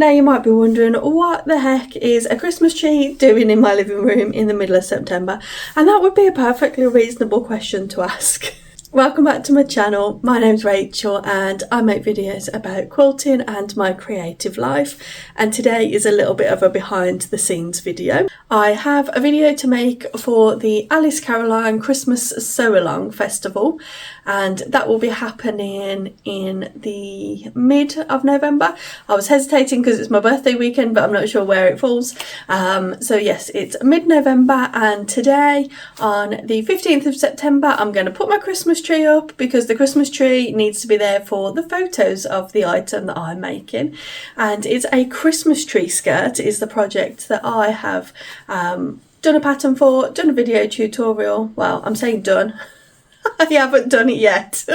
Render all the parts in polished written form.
Now you might be wondering, what the heck is a Christmas tree doing in my living room in the middle of September? And that would be a perfectly reasonable question to ask. Welcome back to my channel. My name's Rachel and I make videos about quilting and my creative life, and today is a little bit of a behind the scenes video. I have a video to make for the Alice Caroline Christmas Sew Along Festival, and that will be happening in the mid of November. I was hesitating because it's my birthday weekend, but I'm not sure where it falls. So yes, it's mid-November, and today on the 15th of September I'm going to put my Christmas tree up because the Christmas tree needs to be there for the photos of the item that I'm making. And it's a Christmas tree skirt is the project that I have done a pattern for, done a video tutorial. Well, I'm saying done. I haven't done it yet.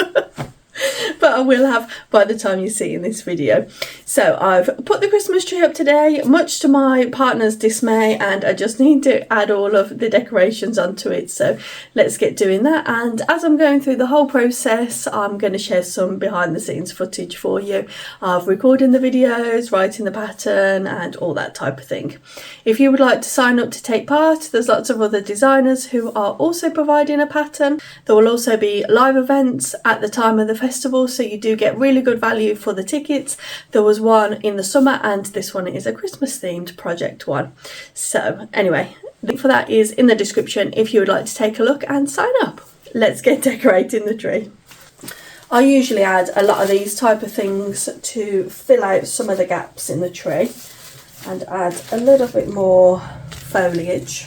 But I will have by the time you see in this video. So I've put the Christmas tree up today, much to my partner's dismay, and I just need to add all of the decorations onto it. So let's get doing that, and as I'm going through the whole process I'm going to share some behind the scenes footage for you of recording the videos, writing the pattern and all that type of thing. If you would like to sign up to take part, there's lots of other designers who are also providing a pattern. There will also be live events at the time of the festival, so you do get really good value for the tickets. There was one in the summer and this one is a Christmas themed project one. So anyway, link for that is in the description if you would like to take a look and sign up. Let's get decorating the tree. I usually add a lot of these type of things to fill out some of the gaps in the tree and add a little bit more foliage.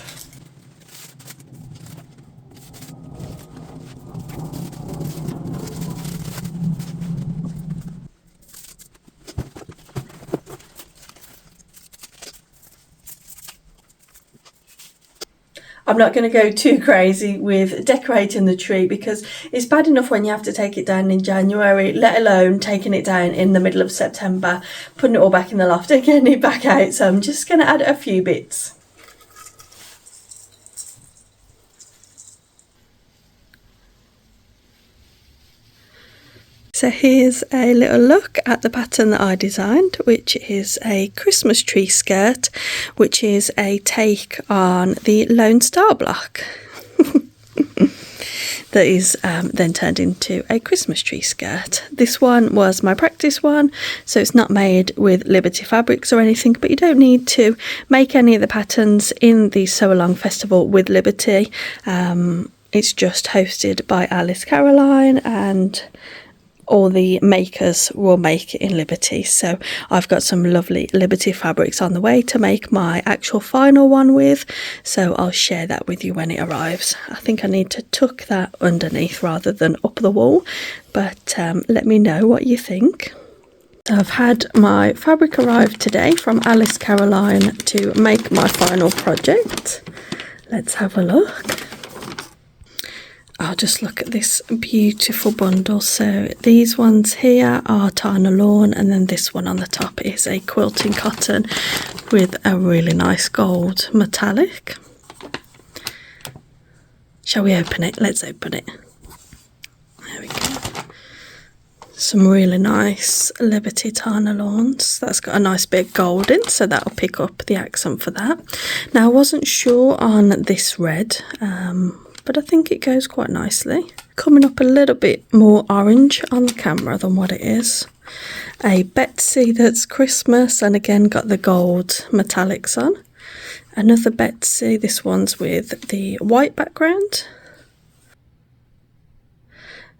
I'm not going to go too crazy with decorating the tree because it's bad enough when you have to take it down in January, let alone taking it down in the middle of September, putting it all back in the loft and getting it back out. So I'm just going to add a few bits. So here's a little look at the pattern that I designed, which is a Christmas tree skirt, which is a take on the Lone Star block that is then turned into a Christmas tree skirt. This one was my practice one, so it's not made with Liberty fabrics or anything, but you don't need to make any of the patterns in the Sew Along Festival with Liberty. It's just hosted by Alice Caroline, and all the makers will make it in Liberty. So I've got some lovely Liberty fabrics on the way to make my actual final one with, so I'll share that with you when it arrives. I think I need to tuck that underneath rather than up the wall, but let me know what you think. I've had my fabric arrive today from Alice Caroline to make my final project. Let's have a look. I'll just look at this beautiful bundle. So these ones here are Tana Lawn, and then this one on the top is a quilting cotton with a really nice gold metallic. Shall we open it? Let's open it. There we go. Some really nice Liberty Tana Lawns. That's got a nice bit of gold in, so that'll pick up the accent for that. Now I wasn't sure on this red, but I think it goes quite nicely. Coming up a little bit more orange on the camera than what it is. A Betsy that's Christmas, and again got the gold metallics on. Another Betsy, this one's with the white background.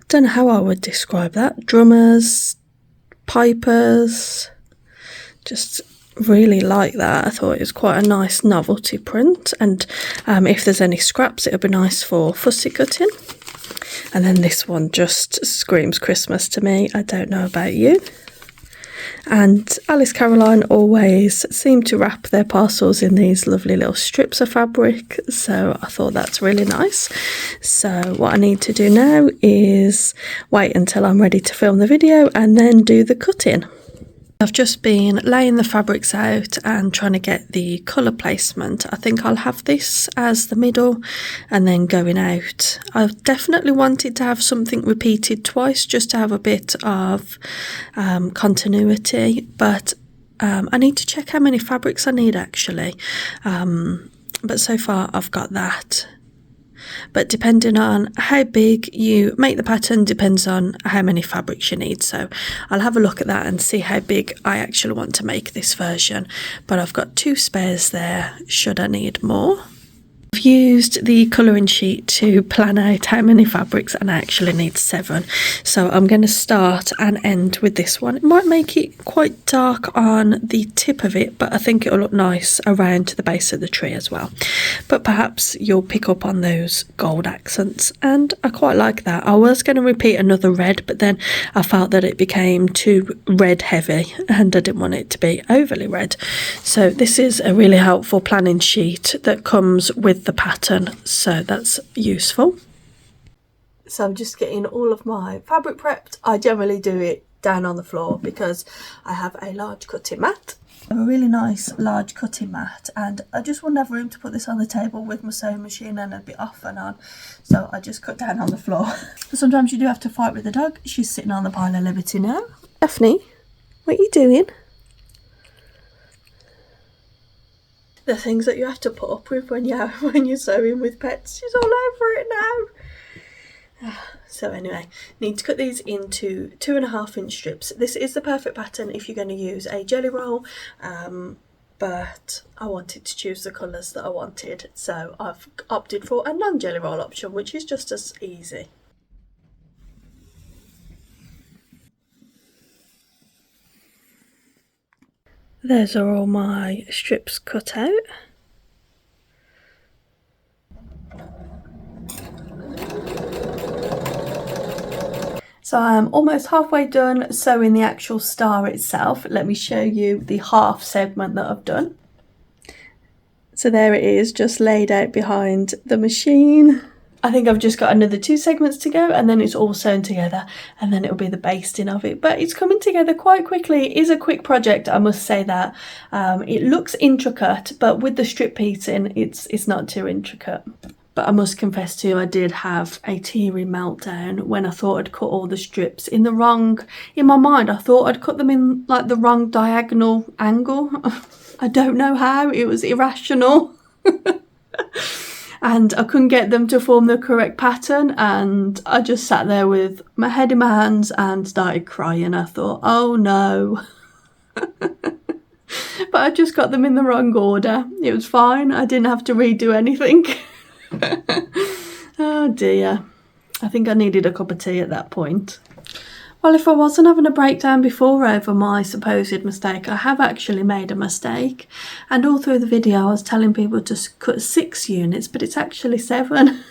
Don't know how I would describe that. Drummers, pipers, just really like that. I thought it was quite a nice novelty print, and if there's any scraps it would be nice for fussy cutting. And then this one just screams Christmas to me. I don't know about you. And Alice Caroline always seem to wrap their parcels in these lovely little strips of fabric, so I thought that's really nice. So what I need to do now is wait until I'm ready to film the video and then do the cutting. I've just been laying the fabrics out and trying to get the colour placement. I think I'll have this as the middle and then going out. I've definitely wanted to have something repeated twice just to have a bit of continuity, but I need to check how many fabrics I need actually, but so far I've got that. But depending on how big you make the pattern depends on how many fabrics you need, so I'll have a look at that and see how big I actually want to make this version. But I've got 2 spares there should I need more. I've used the colouring sheet to plan out how many fabrics, and I actually need 7, so I'm going to start and end with this one. It might make it quite dark on the tip of it, but I think it'll look nice around the base of the tree as well. But perhaps you'll pick up on those gold accents, and I quite like that. I was going to repeat another red, but then I felt that it became too red heavy and I didn't want it to be overly red. So this is a really helpful planning sheet that comes with the pattern, so that's useful. So I'm just getting all of my fabric prepped. I generally do it down on the floor because I have a large cutting mat. I have a really nice large cutting mat, and I just wouldn't have room to put this on the table with my sewing machine and a bit off and on, so I just cut down on the floor. Sometimes you do have to fight with the dog. She's sitting on the pile of liberty now. Daphne, what are you doing? The things that you have to put up with when you're sewing with pets. She's all over it now. So anyway, need to cut these into 2.5-inch strips. This is the perfect pattern if you're going to use a jelly roll, but I wanted to choose the colours that I wanted, so I've opted for a non-jelly roll option, which is just as easy. Those are all my strips cut out. So I am almost halfway done sewing the actual star itself. Let me show you the half segment that I've done. So there it is, just laid out behind the machine. I think I've just got another 2 segments to go, and then it's all sewn together, and then it'll be the basting of it. But it's coming together quite quickly. It is a quick project, I must say that. It looks intricate, but with the strip piecing, it's not too intricate. But I must confess to you, I did have a teary meltdown when I thought I'd cut all the strips in my mind, I thought I'd cut them in like the wrong diagonal angle. I don't know how, it was irrational. And I couldn't get them to form the correct pattern, and I just sat there with my head in my hands and started crying. I thought, oh no. But I just got them in the wrong order. It was fine, I didn't have to redo anything. Oh dear, I think I needed a cup of tea at that point. Well, if I wasn't having a breakdown before over my supposed mistake, I have actually made a mistake. And all through the video I was telling people to cut 6 units, but it's actually 7.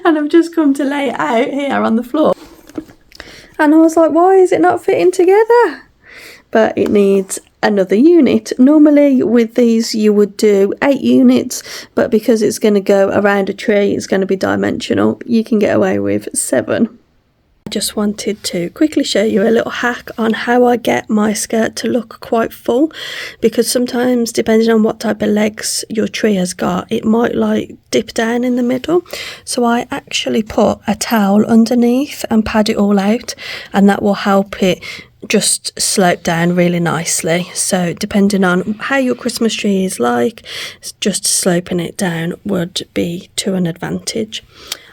And I've just come to lay it out here on the floor. And I was like, why is it not fitting together? But it needs another unit. Normally with these you would do 8 units, but because it's going to go around a tree, it's going to be dimensional, you can get away with 7. I just wanted to quickly show you a little hack on how I get my skirt to look quite full, because sometimes depending on what type of legs your tree has got, it might like dip down in the middle. So I actually put a towel underneath and pad it all out, and that will help it just slope down really nicely. So depending on how your Christmas tree is like, just sloping it down would be to an advantage.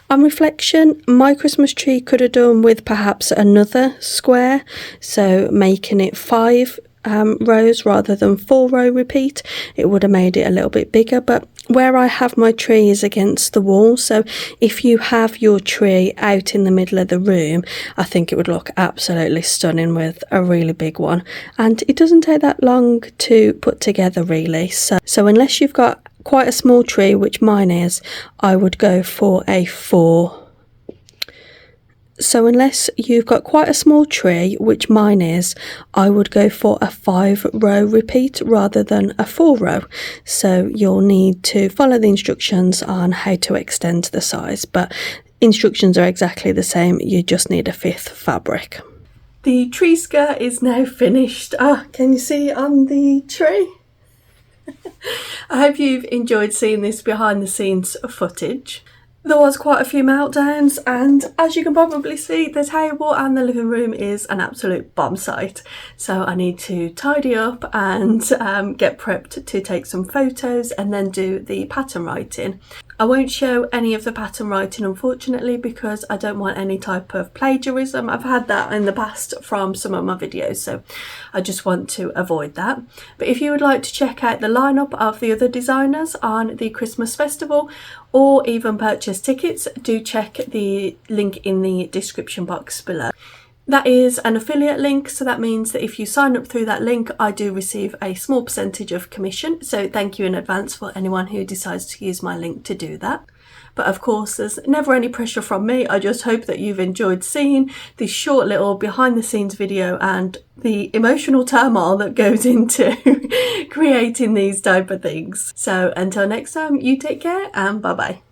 On reflection, my Christmas tree could have done with perhaps another square, so making it 5 rows rather than 4-row repeat. It would have made it a little bit bigger, but where I have my tree is against the wall, so if you have your tree out in the middle of the room, I think it would look absolutely stunning with a really big one. And it doesn't take that long to put together really, so unless you've got quite a small tree, which mine is, I would go for a 4. So unless you've got quite a small tree, which mine is, I would go for a 5-row repeat rather than a 4-row. So you'll need to follow the instructions on how to extend the size, but instructions are exactly the same, you just need a 5th fabric. The tree skirt is now finished. Can you see on the tree? I hope you've enjoyed seeing this behind the scenes footage. There was quite a few meltdowns, and as you can probably see, the table and the living room is an absolute bomb site. So I need to tidy up and get prepped to take some photos and then do the pattern writing. I won't show any of the pattern writing, unfortunately, because I don't want any type of plagiarism. I've had that in the past from some of my videos, so I just want to avoid that. But if you would like to check out the lineup of the other designers on the Christmas festival, or even purchase tickets, do check the link in the description box below. That is an affiliate link, so that means that if you sign up through that link, I do receive a small percentage of commission. So thank you in advance for anyone who decides to use my link to do that. But of course, there's never any pressure from me. I just hope that you've enjoyed seeing this short little behind the scenes video and the emotional turmoil that goes into creating these type of things. So until next time, you take care and bye bye.